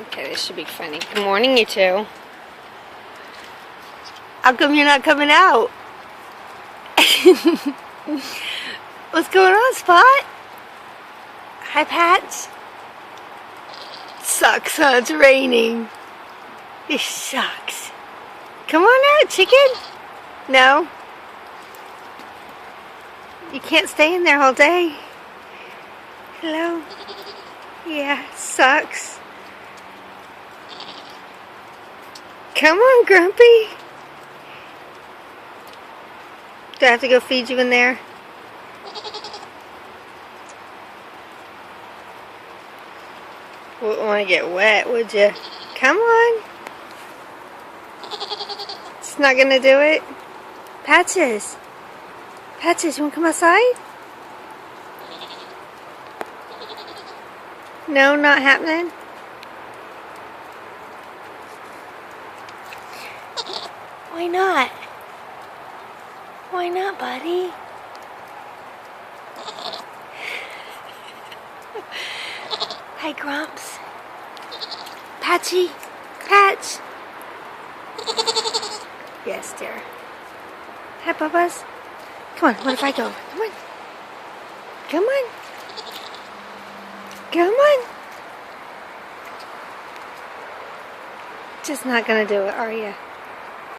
Okay, this should be funny. Good morning, you two. How come you're not coming out? What's going on, Spot? Hi, Pat. Sucks, huh? It's raining. It sucks. Come on out, chicken. No? You can't stay in there all day. Hello? Yeah, sucks. Come on, Grumpy. Do I have to go feed you in there? Wouldn't want to get wet, would you? Come on. It's not gonna do it. Patches. Patches, you wanna come outside? No, not happening. Why not? Why not, buddy? Hi, Grumps. Patchy. Patch. Yes, dear. Hi, Bubba's. Come on, what if I go? Come on. Come on. Come on. Just not gonna do it, are you?